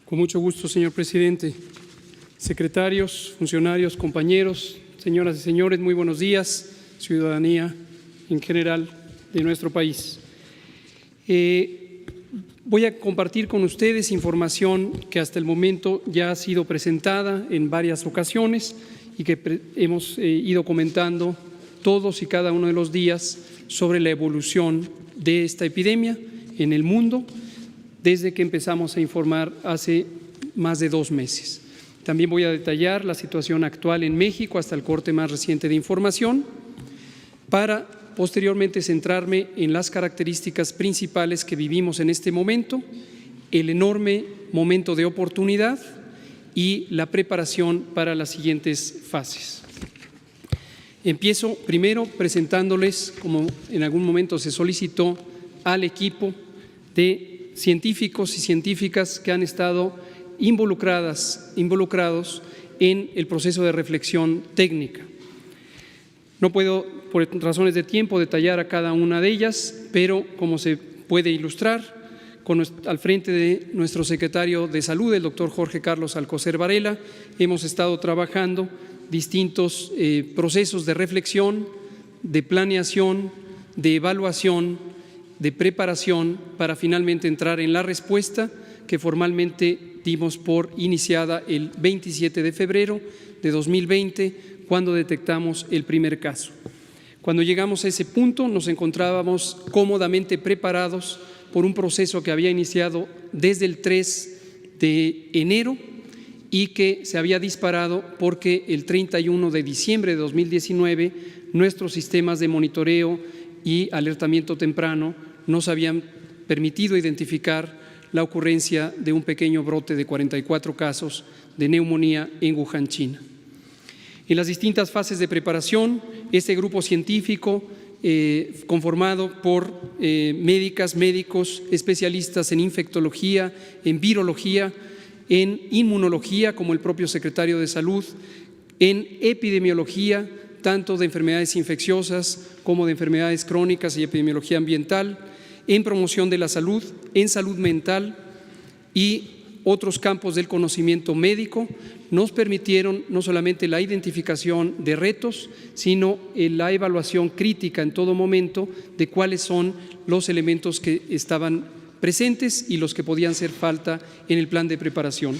Con mucho gusto, señor presidente. Secretarios, funcionarios, compañeros, señoras y señores, muy buenos días, ciudadanía en general de nuestro país. Voy a compartir con ustedes información que hasta el momento ya ha sido presentada en varias ocasiones y que hemos ido comentando todos y cada uno de los días sobre la evolución de esta epidemia en el mundo desde que empezamos a informar hace más de 2 meses. También voy a detallar la situación actual en México hasta el corte más reciente de información para posteriormente centrarme en las características principales que vivimos en este momento, el enorme momento de oportunidad y la preparación para las siguientes fases. Empiezo primero presentándoles, como en algún momento se solicitó, al equipo de científicos y científicas que han estado involucrados en el proceso de reflexión técnica. No puedo, por razones de tiempo, detallar a cada una de ellas, pero como se puede ilustrar, al frente de nuestro secretario de Salud, el doctor Jorge Carlos Alcocer Varela, hemos estado trabajando distintos procesos de reflexión, de planeación, de evaluación, de preparación para finalmente entrar en la respuesta que formalmente dimos por iniciada el 27 de febrero de 2020, cuando detectamos el primer caso. Cuando llegamos a ese punto nos encontrábamos cómodamente preparados por un proceso que había iniciado desde el 3 de enero y que se había disparado porque el 31 de diciembre de 2019 nuestros sistemas de monitoreo y alertamiento temprano nos habían permitido identificar la ocurrencia de un pequeño brote de 44 casos de neumonía en Wuhan, China. En las distintas fases de preparación, este grupo científico, conformado por médicas, médicos, especialistas en infectología, en virología, en inmunología, como el propio secretario de Salud, en epidemiología, tanto de enfermedades infecciosas como de enfermedades crónicas y epidemiología ambiental, en promoción de la salud, en salud mental y otros campos del conocimiento médico, nos permitieron no solamente la identificación de retos, sino la evaluación crítica en todo momento de cuáles son los elementos que estaban presentes y los que podían hacer falta en el plan de preparación.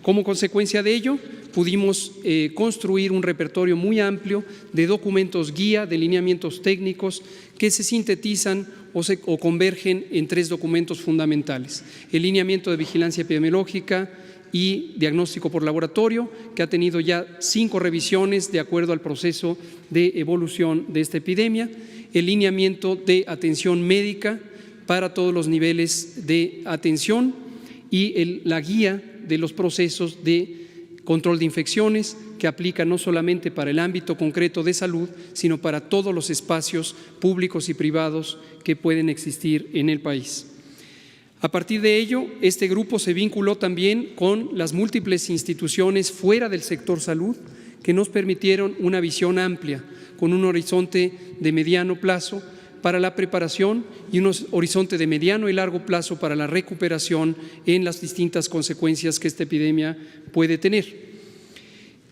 Como consecuencia de ello, pudimos construir un repertorio muy amplio de documentos guía, de lineamientos técnicos que se sintetizan o convergen en 3 documentos fundamentales: el lineamiento de vigilancia epidemiológica y diagnóstico por laboratorio, que ha tenido ya 5 revisiones de acuerdo al proceso de evolución de esta epidemia; el lineamiento de atención médica para todos los niveles de atención y la guía de los procesos de control de infecciones, que aplica no solamente para el ámbito concreto de salud, sino para todos los espacios públicos y privados que pueden existir en el país. A partir de ello, este grupo se vinculó también con las múltiples instituciones fuera del sector salud que nos permitieron una visión amplia, con un horizonte de mediano plazo para la preparación y un horizonte de mediano y largo plazo para la recuperación en las distintas consecuencias que esta epidemia puede tener.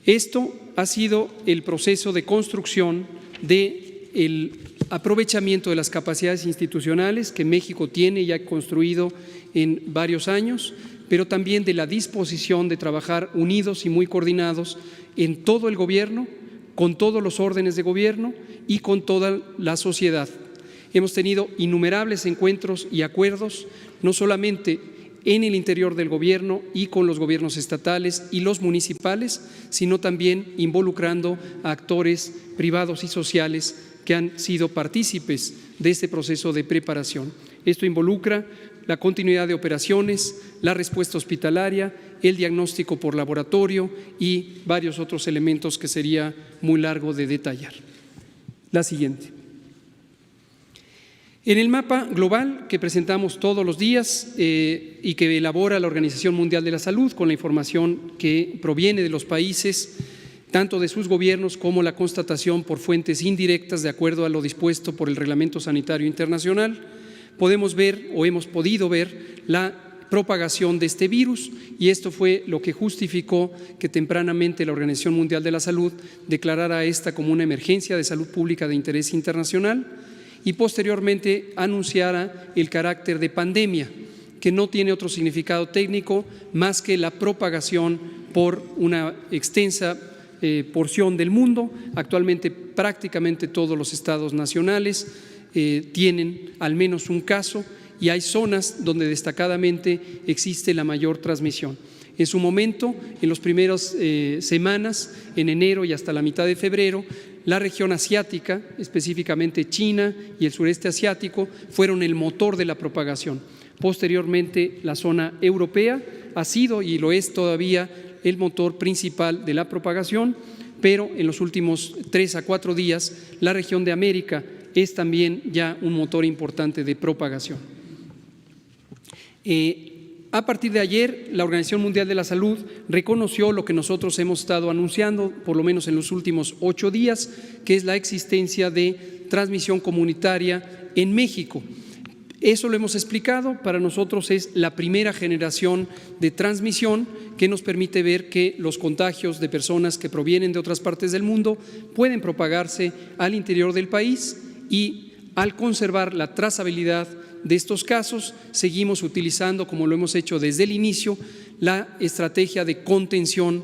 Esto ha sido el proceso de construcción del aprovechamiento de las capacidades institucionales que México tiene y ha construido en varios años, pero también de la disposición de trabajar unidos y muy coordinados en todo el gobierno, con todos los órdenes de gobierno y con toda la sociedad. Hemos tenido innumerables encuentros y acuerdos, no solamente en el interior del gobierno y con los gobiernos estatales y los municipales, sino también involucrando a actores privados y sociales que han sido partícipes de este proceso de preparación. Esto involucra la continuidad de operaciones, la respuesta hospitalaria, el diagnóstico por laboratorio y varios otros elementos que sería muy largo de detallar. La siguiente. En el mapa global que presentamos todos los días y que elabora la Organización Mundial de la Salud con la información que proviene de los países, tanto de sus gobiernos como la constatación por fuentes indirectas de acuerdo a lo dispuesto por el Reglamento Sanitario Internacional, podemos ver o hemos podido ver la propagación de este virus, y esto fue lo que justificó que tempranamente la Organización Mundial de la Salud declarara esta como una emergencia de salud pública de interés internacional y posteriormente anunciara el carácter de pandemia, que no tiene otro significado técnico más que la propagación por una extensa porción del mundo. Actualmente prácticamente todos los estados nacionales tienen al menos un caso, y hay zonas donde destacadamente existe la mayor transmisión. En su momento, en las primeras semanas, en enero y hasta la mitad de febrero, la región asiática, específicamente China y el sureste asiático, fueron el motor de la propagación. Posteriormente, la zona europea ha sido y lo es todavía el motor principal de la propagación, pero en los últimos 3 a 4 días, la región de América es también ya un motor importante de propagación. A partir de ayer, la Organización Mundial de la Salud reconoció lo que nosotros hemos estado anunciando, por lo menos en los últimos 8 días, que es la existencia de transmisión comunitaria en México. Eso lo hemos explicado, para nosotros es la primera generación de transmisión que nos permite ver que los contagios de personas que provienen de otras partes del mundo pueden propagarse al interior del país, y al conservar la trazabilidad de estos casos, seguimos utilizando, como lo hemos hecho desde el inicio, la estrategia de contención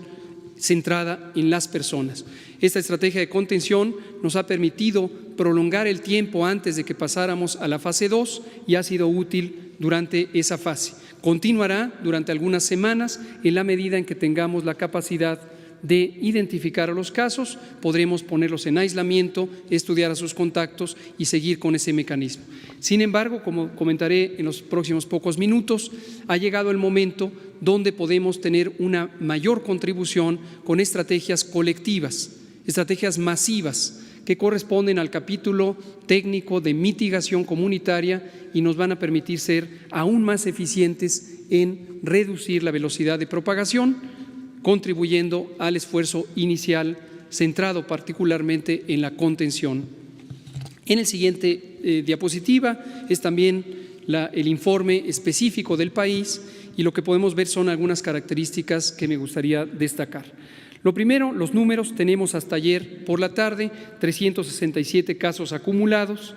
centrada en las personas. Esta estrategia de contención nos ha permitido prolongar el tiempo antes de que pasáramos a la fase 2 y ha sido útil durante esa fase. Continuará durante algunas semanas en la medida en que tengamos la capacidad de identificar a los casos, podremos ponerlos en aislamiento, estudiar a sus contactos y seguir con ese mecanismo. Sin embargo, como comentaré en los próximos pocos minutos, ha llegado el momento donde podemos tener una mayor contribución con estrategias colectivas, estrategias masivas, que corresponden al capítulo técnico de mitigación comunitaria y nos van a permitir ser aún más eficientes en reducir la velocidad de propagación, contribuyendo al esfuerzo inicial centrado particularmente en la contención. En el siguiente diapositiva es también el informe específico del país, y lo que podemos ver son algunas características que me gustaría destacar. Lo primero, los números. Tenemos hasta ayer por la tarde 367 casos acumulados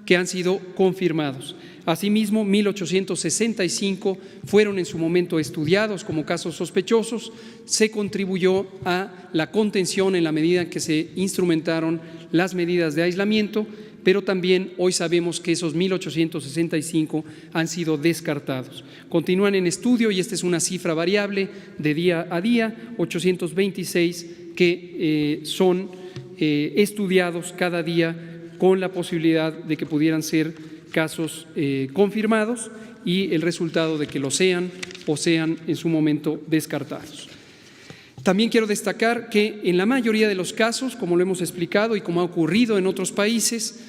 que han sido confirmados. Asimismo, 1.865 fueron en su momento estudiados como casos sospechosos. Se contribuyó a la contención en la medida en que se instrumentaron las medidas de aislamiento, pero también hoy sabemos que esos 1.865 han sido descartados. Continúan en estudio, y esta es una cifra variable de día a día, 826 que son estudiados cada día con la posibilidad de que pudieran ser casos confirmados y el resultado de que lo sean o sean en su momento descartados. También quiero destacar que en la mayoría de los casos, como lo hemos explicado y como ha ocurrido en otros países,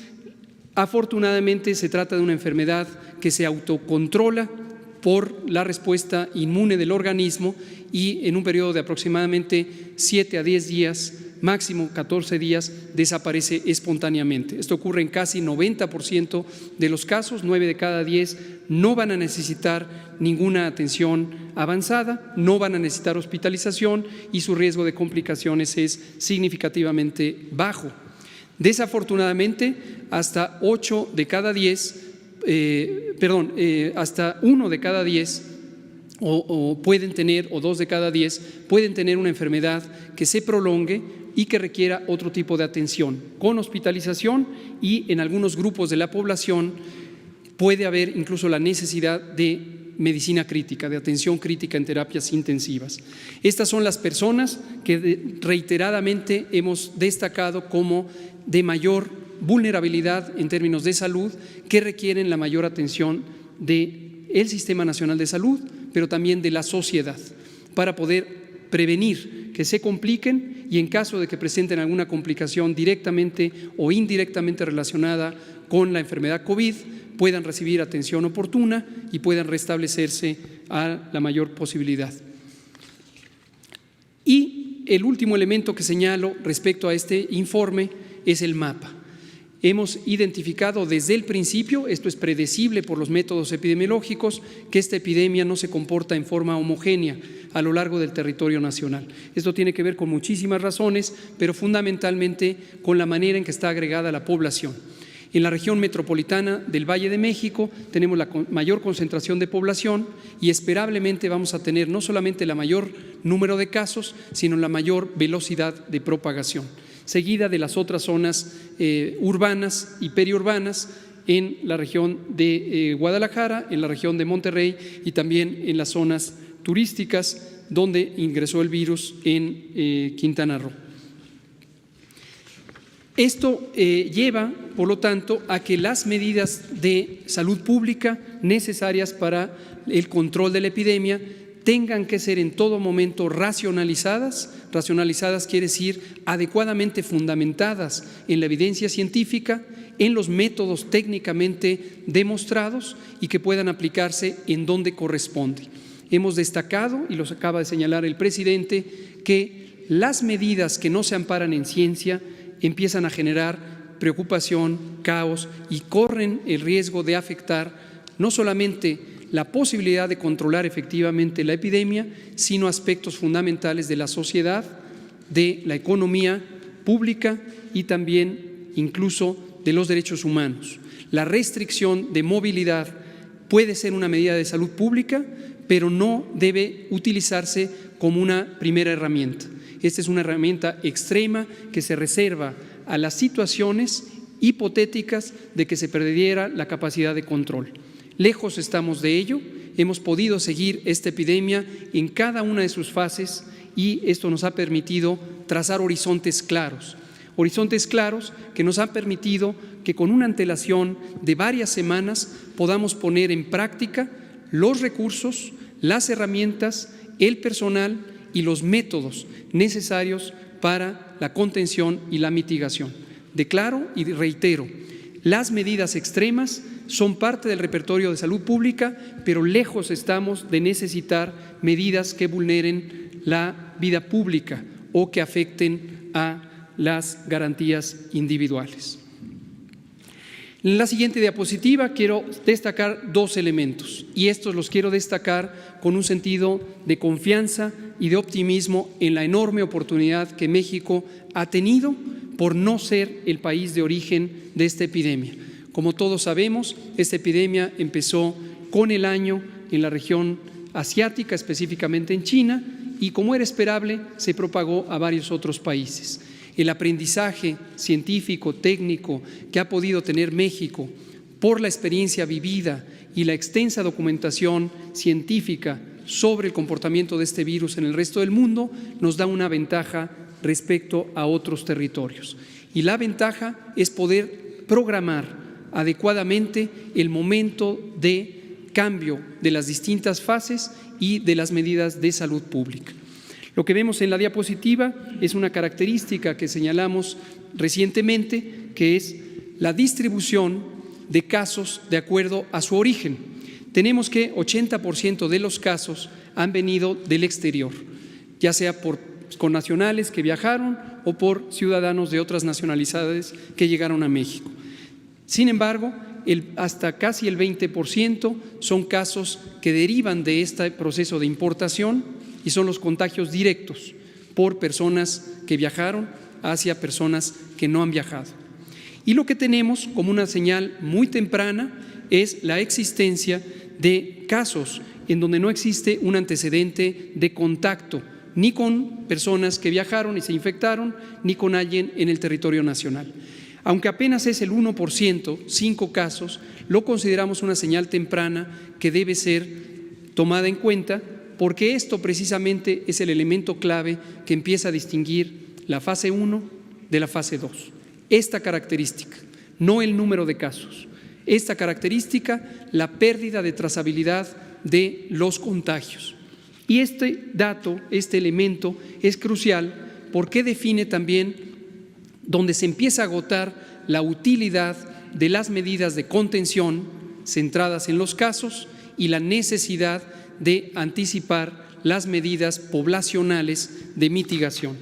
afortunadamente se trata de una enfermedad que se autocontrola por la respuesta inmune del organismo, y en un periodo de aproximadamente 7 a 10 días, máximo 14 días, desaparece espontáneamente. Esto ocurre en casi 90% de los casos. 9 de cada 10 no van a necesitar ninguna atención avanzada, no van a necesitar hospitalización, y su riesgo de complicaciones es significativamente bajo. Desafortunadamente, hasta 8 de cada 10, hasta 1 de cada 10 pueden tener, o 2 de cada 10 pueden tener una enfermedad que se prolongue y que requiera otro tipo de atención, con hospitalización, y en algunos grupos de la población puede haber incluso la necesidad de medicina crítica, de atención crítica en terapias intensivas. Estas son las personas que reiteradamente hemos destacado como de mayor vulnerabilidad en términos de salud, que requieren la mayor atención del Sistema Nacional de Salud, pero también de la sociedad, para poder prevenir que se compliquen, y en caso de que presenten alguna complicación directamente o indirectamente relacionada con la enfermedad COVID, puedan recibir atención oportuna y puedan restablecerse a la mayor posibilidad. Y el último elemento que señalo respecto a este informe es el mapa. Hemos identificado desde el principio, esto es predecible por los métodos epidemiológicos, que esta epidemia no se comporta en forma homogénea a lo largo del territorio nacional. Esto tiene que ver con muchísimas razones, pero fundamentalmente con la manera en que está agregada la población. En la región metropolitana del Valle de México tenemos la mayor concentración de población y esperablemente vamos a tener no solamente el mayor número de casos, sino la mayor velocidad de propagación, seguida de las otras zonas urbanas y periurbanas en la región de Guadalajara, en la región de Monterrey y también en las zonas turísticas donde ingresó el virus en Quintana Roo. Esto lleva, por lo tanto, a que las medidas de salud pública necesarias para el control de la epidemia tengan que ser en todo momento racionalizadas. Racionalizadas quiere decir adecuadamente fundamentadas en la evidencia científica, en los métodos técnicamente demostrados y que puedan aplicarse en donde corresponde. Hemos destacado, y los acaba de señalar el presidente, que las medidas que no se amparan en ciencia empiezan a generar preocupación, caos y corren el riesgo de afectar no solamente la posibilidad de controlar efectivamente la epidemia, sino aspectos fundamentales de la sociedad, de la economía pública y también incluso de los derechos humanos. La restricción de movilidad puede ser una medida de salud pública, pero no debe utilizarse como una primera herramienta. Esta es una herramienta extrema que se reserva a las situaciones hipotéticas de que se perdiera la capacidad de control. Lejos estamos de ello, hemos podido seguir esta epidemia en cada una de sus fases y esto nos ha permitido trazar horizontes claros que nos han permitido que con una antelación de varias semanas podamos poner en práctica los recursos, las herramientas, el personal y los métodos necesarios para la contención y la mitigación. Declaro y reitero, las medidas extremas son parte del repertorio de salud pública, pero lejos estamos de necesitar medidas que vulneren la vida pública o que afecten a las garantías individuales. En la siguiente diapositiva quiero destacar dos elementos y estos los quiero destacar con un sentido de confianza y de optimismo en la enorme oportunidad que México ha tenido por no ser el país de origen de esta epidemia. Como todos sabemos, esta epidemia empezó con el año en la región asiática, específicamente en China, y como era esperable, se propagó a varios otros países. El aprendizaje científico, técnico que ha podido tener México por la experiencia vivida y la extensa documentación científica sobre el comportamiento de este virus en el resto del mundo nos da una ventaja respecto a otros territorios. Y la ventaja es poder programar adecuadamente el momento de cambio de las distintas fases y de las medidas de salud pública. Lo que vemos en la diapositiva es una característica que señalamos recientemente, que es la distribución de casos de acuerdo a su origen. Tenemos que 80% de los casos han venido del exterior, ya sea por connacionales que viajaron o por ciudadanos de otras nacionalidades que llegaron a México. Sin embargo, hasta casi el 20% son casos que derivan de este proceso de importación y son los contagios directos por personas que viajaron hacia personas que no han viajado. Y lo que tenemos como una señal muy temprana es la existencia de casos en donde no existe un antecedente de contacto ni con personas que viajaron y se infectaron, ni con alguien en el territorio nacional. Aunque apenas es el 1%, 5 casos, lo consideramos una señal temprana que debe ser tomada en cuenta porque esto precisamente es el elemento clave que empieza a distinguir la fase 1 de la fase 2. Esta característica, no el número de casos, esta característica, la pérdida de trazabilidad de los contagios. Y este dato, este elemento es crucial porque define también donde se empieza a agotar la utilidad de las medidas de contención centradas en los casos y la necesidad de anticipar las medidas poblacionales de mitigación.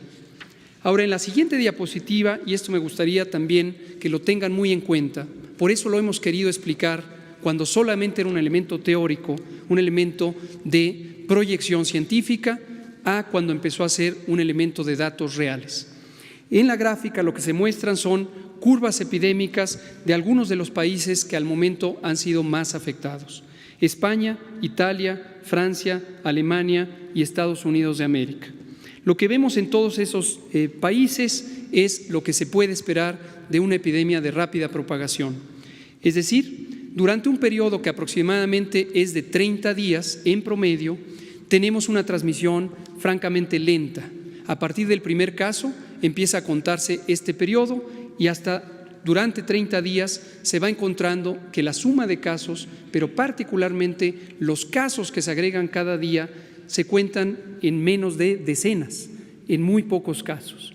Ahora, en la siguiente diapositiva, y esto me gustaría también que lo tengan muy en cuenta, por eso lo hemos querido explicar cuando solamente era un elemento teórico, un elemento de proyección científica, a cuando empezó a ser un elemento de datos reales. En la gráfica lo que se muestran son curvas epidémicas de algunos de los países que al momento han sido más afectados: España, Italia, Francia, Alemania y Estados Unidos de América. Lo que vemos en todos esos países es lo que se puede esperar de una epidemia de rápida propagación. Es decir, durante un periodo que aproximadamente es de 30 días en promedio, tenemos una transmisión francamente lenta. A partir del primer caso empieza a contarse este periodo y hasta durante 30 días se va encontrando que la suma de casos, pero particularmente los casos que se agregan cada día, se cuentan en menos de decenas, en muy pocos casos,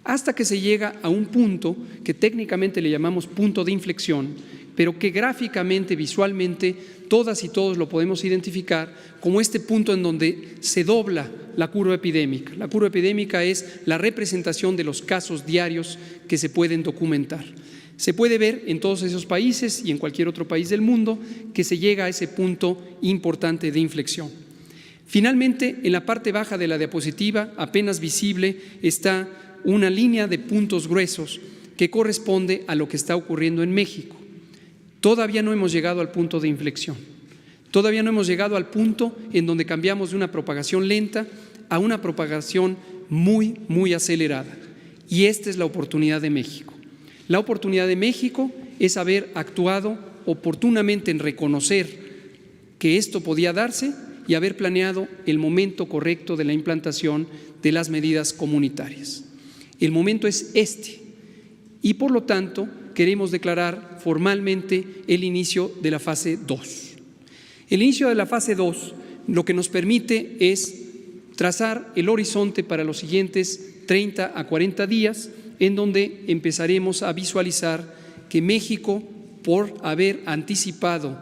hasta que se llega a un punto que técnicamente le llamamos punto de inflexión, pero que gráficamente, visualmente, todas y todos lo podemos identificar como este punto en donde se dobla la curva epidémica. La curva epidémica es la representación de los casos diarios que se pueden documentar. Se puede ver en todos esos países y en cualquier otro país del mundo que se llega a ese punto importante de inflexión. Finalmente, en la parte baja de la diapositiva, apenas visible, está una línea de puntos gruesos que corresponde a lo que está ocurriendo en México. Todavía no hemos llegado al punto de inflexión. Todavía no hemos llegado al punto en donde cambiamos de una propagación lenta a una propagación muy, muy acelerada. Y esta es la oportunidad de México. La oportunidad de México es haber actuado oportunamente en reconocer que esto podía darse y haber planeado el momento correcto de la implantación de las medidas comunitarias. El momento es este y, por lo tanto, queremos declarar formalmente el inicio de la fase 2. El inicio de la fase 2 lo que nos permite es trazar el horizonte para los siguientes 30 a 40 días, en donde empezaremos a visualizar que México, por haber anticipado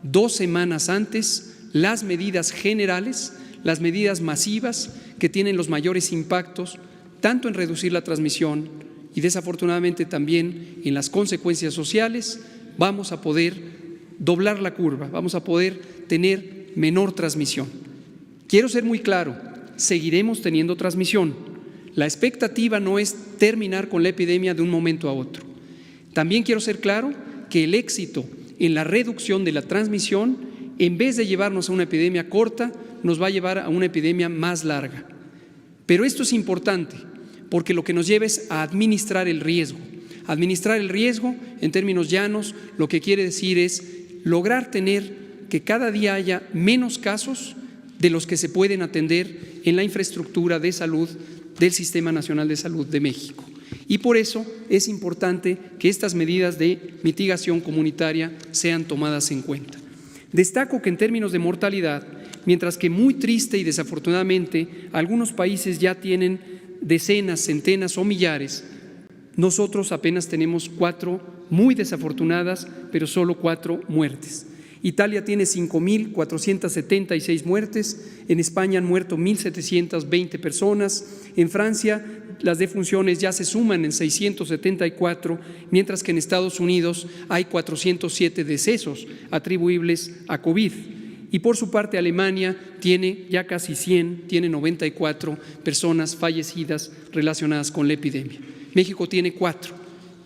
2 semanas antes las medidas generales, las medidas masivas que tienen los mayores impactos, tanto en reducir la transmisión y desafortunadamente también en las consecuencias sociales, vamos a poder doblar la curva, vamos a poder tener menor transmisión. Quiero ser muy claro, seguiremos teniendo transmisión. La expectativa no es terminar con la epidemia de un momento a otro. También quiero ser claro que el éxito en la reducción de la transmisión, en vez de llevarnos a una epidemia corta, nos va a llevar a una epidemia más larga. Pero esto es importante, porque lo que nos lleva es a administrar el riesgo. Administrar el riesgo, en términos llanos, lo que quiere decir es lograr tener que cada día haya menos casos de los que se pueden atender en la infraestructura de salud del Sistema Nacional de Salud de México. Y por eso es importante que estas medidas de mitigación comunitaria sean tomadas en cuenta. Destaco que en términos de mortalidad, mientras que muy triste y desafortunadamente algunos países ya tienen decenas, centenas o millares, nosotros apenas tenemos 4 muy desafortunadas, pero solo 4 muertes. Italia tiene 5.476 muertes, en España han muerto 1.720 personas, en Francia las defunciones ya se suman en 674, mientras que en Estados Unidos hay 407 decesos atribuibles a COVID. Y por su parte Alemania tiene ya casi 100, tiene 94 personas fallecidas relacionadas con la epidemia. México tiene 4.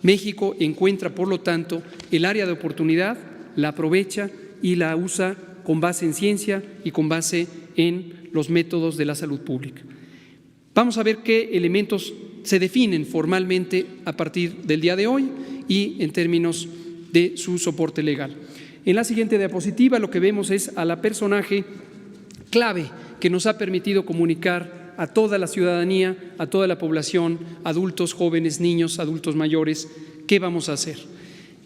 México encuentra, por lo tanto, el área de oportunidad, la aprovecha y la usa con base en ciencia y con base en los métodos de la salud pública. Vamos a ver qué elementos se definen formalmente a partir del día de hoy y en términos de su soporte legal. En la siguiente diapositiva lo que vemos es a la personaje clave que nos ha permitido comunicar a toda la ciudadanía, a toda la población, adultos, jóvenes, niños, adultos mayores, qué vamos a hacer.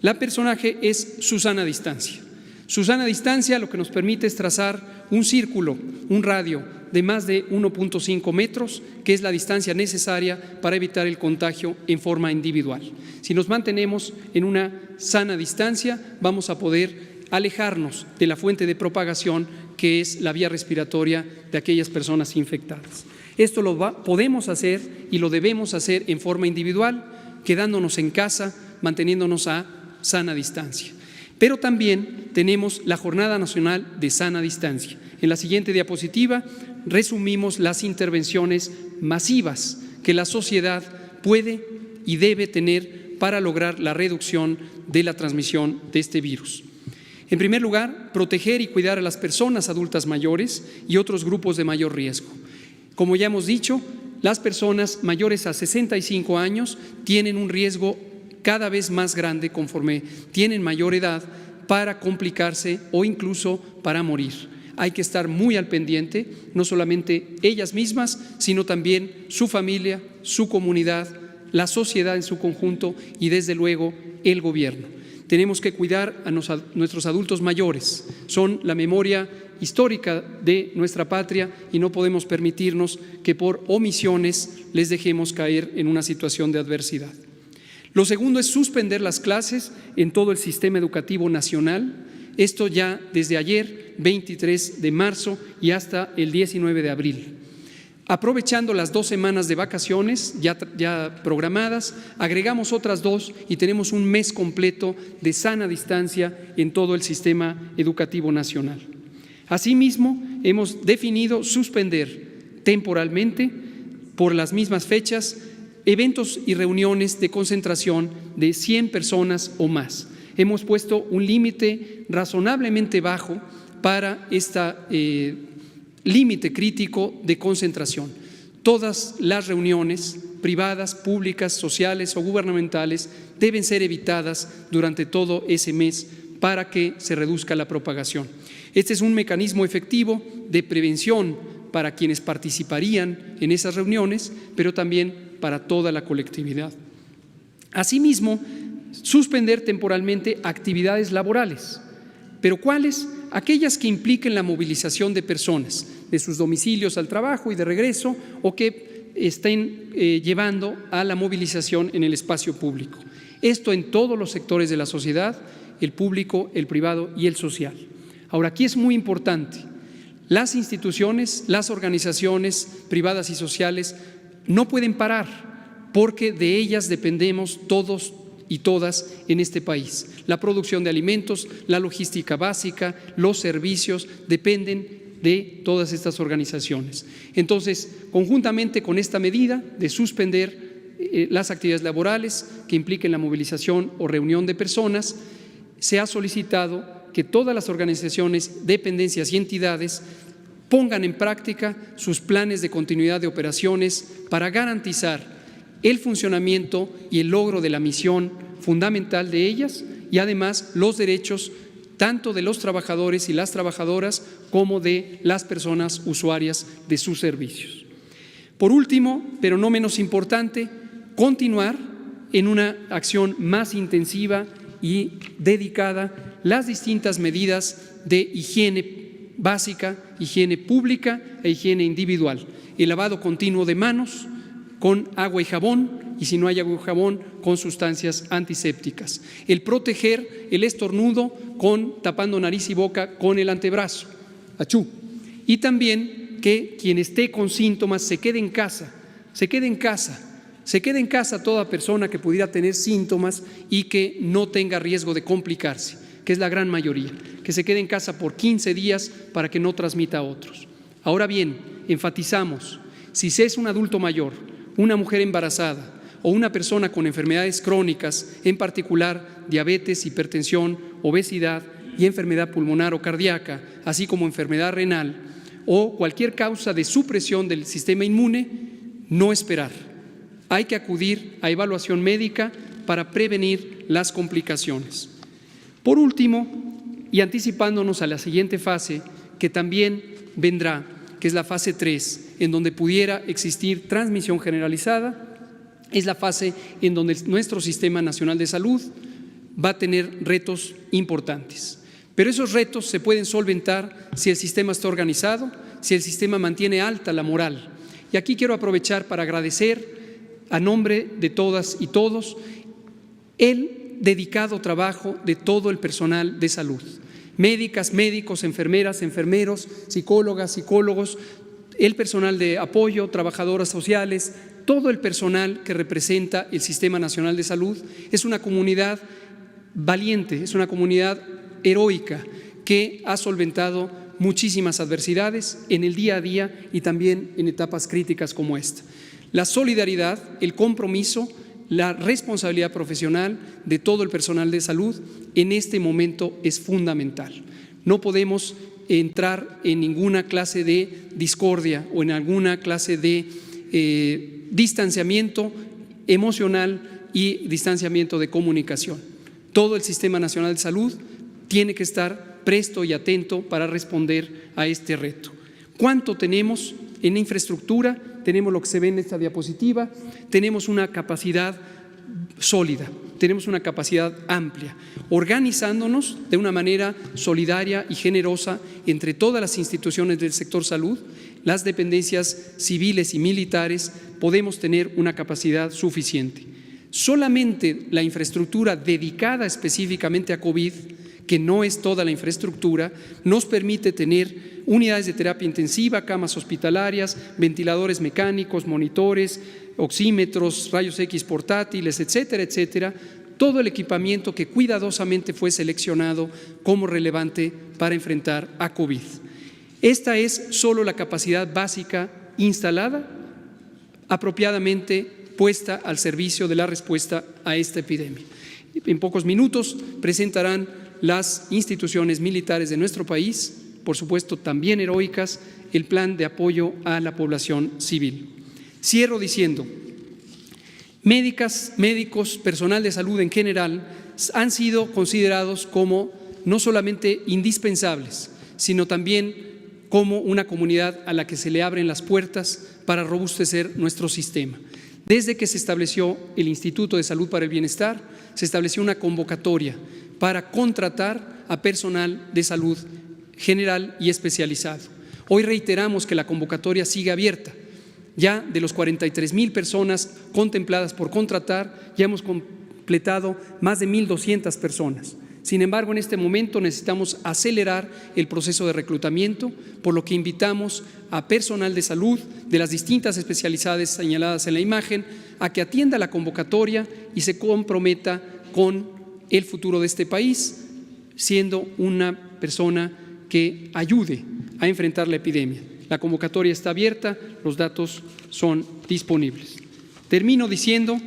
La personaje es su sana distancia. Su sana distancia lo que nos permite es trazar un círculo, un radio de más de 1.5 metros, que es la distancia necesaria para evitar el contagio en forma individual. Si nos mantenemos en una sana distancia, vamos a poder alejarnos de la fuente de propagación, que es la vía respiratoria de aquellas personas infectadas. Esto podemos hacer y lo debemos hacer en forma individual, quedándonos en casa, manteniéndonos a sana distancia. Pero también tenemos la Jornada Nacional de Sana Distancia. En la siguiente diapositiva resumimos las intervenciones masivas que la sociedad puede y debe tener para lograr la reducción de la transmisión de este virus. En primer lugar, proteger y cuidar a las personas adultas mayores y otros grupos de mayor riesgo. Como ya hemos dicho, las personas mayores a 65 años tienen un riesgo cada vez más grande conforme tienen mayor edad para complicarse o incluso para morir. Hay que estar muy al pendiente, no solamente ellas mismas, sino también su familia, su comunidad, la sociedad en su conjunto y desde luego el gobierno. Tenemos que cuidar a nuestros adultos mayores, son la memoria histórica de nuestra patria y no podemos permitirnos que por omisiones les dejemos caer en una situación de adversidad. Lo segundo es suspender las clases en todo el sistema educativo nacional, esto ya desde ayer, 23 de marzo y hasta el 19 de abril. Aprovechando las 2 semanas de vacaciones ya programadas, agregamos otras 2 y tenemos un mes completo de sana distancia en todo el sistema educativo nacional. Asimismo, hemos definido suspender temporalmente, por las mismas fechas, eventos y reuniones de concentración de 100 personas o más. Hemos puesto un límite razonablemente bajo para este límite crítico de concentración. Todas las reuniones privadas, públicas, sociales o gubernamentales deben ser evitadas durante todo ese mes para que se reduzca la propagación. Este es un mecanismo efectivo de prevención para quienes participarían en esas reuniones, pero también para toda la colectividad. Asimismo, suspender temporalmente actividades laborales. ¿Pero cuáles? Aquellas que impliquen la movilización de personas de sus domicilios al trabajo y de regreso o que estén llevando a la movilización en el espacio público. Esto en todos los sectores de la sociedad, el público, el privado y el social. Ahora, aquí es muy importante. Las instituciones, las organizaciones privadas y sociales no pueden parar porque de ellas dependemos todos y todas en este país. La producción de alimentos, la logística básica, los servicios dependen de todas estas organizaciones. Entonces, conjuntamente con esta medida de suspender las actividades laborales que impliquen la movilización o reunión de personas, se ha solicitado que todas las organizaciones, dependencias y entidades pongan en práctica sus planes de continuidad de operaciones para garantizar el funcionamiento y el logro de la misión fundamental de ellas y además los derechos tanto de los trabajadores y las trabajadoras como de las personas usuarias de sus servicios. Por último, pero no menos importante, continuar en una acción más intensiva y dedicada las distintas medidas de higiene básica, higiene pública e higiene individual. El lavado continuo de manos con agua y jabón, y si no hay agua y jabón, con sustancias antisépticas. El proteger el estornudo tapando nariz y boca con el antebrazo. ¡Achú! Y también que quien esté con síntomas se quede en casa, se quede en casa toda persona que pudiera tener síntomas y que no tenga riesgo de complicarse, que es la gran mayoría, que se quede en casa por 15 días para que no transmita a otros. Ahora bien, enfatizamos, si se es un adulto mayor, una mujer embarazada o una persona con enfermedades crónicas, en particular diabetes, hipertensión, obesidad y enfermedad pulmonar o cardíaca, así como enfermedad renal o cualquier causa de supresión del sistema inmune, no esperar. Hay que acudir a evaluación médica para prevenir las complicaciones. Por último, y anticipándonos a la siguiente fase, que también vendrá, que es la fase 3, en donde pudiera existir transmisión generalizada, es la fase en donde nuestro Sistema Nacional de Salud va a tener retos importantes. Pero esos retos se pueden solventar si el sistema está organizado, si el sistema mantiene alta la moral. Y aquí quiero aprovechar para agradecer a nombre de todas y todos el dedicado trabajo de todo el personal de salud. Médicas, médicos, enfermeras, enfermeros, psicólogas, psicólogos, el personal de apoyo, trabajadoras sociales, todo el personal que representa el Sistema Nacional de Salud. Es una comunidad valiente, es una comunidad heroica que ha solventado muchísimas adversidades en el día a día y también en etapas críticas como esta. La solidaridad, el compromiso, la responsabilidad profesional de todo el personal de salud en este momento es fundamental. No podemos entrar en ninguna clase de discordia o en alguna clase de distanciamiento emocional y distanciamiento de comunicación. Todo el Sistema Nacional de Salud tiene que estar presto y atento para responder a este reto. ¿Cuánto tenemos en infraestructura? Tenemos lo que se ve en esta diapositiva, tenemos una capacidad sólida, tenemos una capacidad amplia, organizándonos de una manera solidaria y generosa entre todas las instituciones del sector salud, las dependencias civiles y militares, podemos tener una capacidad suficiente. Solamente la infraestructura dedicada específicamente a COVID, que no es toda la infraestructura, nos permite tener unidades de terapia intensiva, camas hospitalarias, ventiladores mecánicos, monitores, oxímetros, rayos X portátiles, etcétera, etcétera, todo el equipamiento que cuidadosamente fue seleccionado como relevante para enfrentar a COVID. Esta es solo la capacidad básica instalada, apropiadamente puesta al servicio de la respuesta a esta epidemia. En pocos minutos presentarán las instituciones militares de nuestro país, por supuesto también heroicas, el plan de apoyo a la población civil. Cierro diciendo, médicas, médicos, personal de salud en general han sido considerados como no solamente indispensables, sino también como una comunidad a la que se le abren las puertas para robustecer nuestro sistema. Desde que se estableció el Instituto de Salud para el Bienestar, se estableció una convocatoria para contratar a personal de salud general y especializado. Hoy reiteramos que la convocatoria sigue abierta. Ya de los 43,000 personas contempladas por contratar, ya hemos completado más de 1,200 personas. Sin embargo, en este momento necesitamos acelerar el proceso de reclutamiento, por lo que invitamos a personal de salud de las distintas especialidades señaladas en la imagen a que atienda la convocatoria y se comprometa con el futuro de este país, siendo una persona que ayude a enfrentar la epidemia. La convocatoria está abierta, los datos son disponibles. Termino diciendo,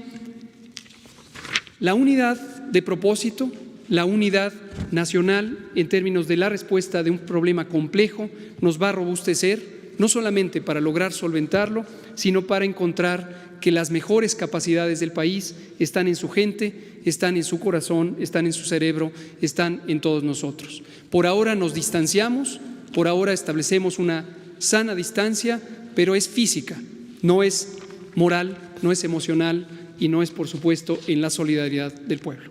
la unidad de propósito, la unidad nacional en términos de la respuesta de un problema complejo nos va a robustecer, no solamente para lograr solventarlo, sino para encontrar que las mejores capacidades del país están en su gente, están en su corazón, están en su cerebro, están en todos nosotros. Por ahora nos distanciamos, por ahora establecemos una sana distancia, pero es física, no es moral, no es emocional y no es, por supuesto, en la solidaridad del pueblo.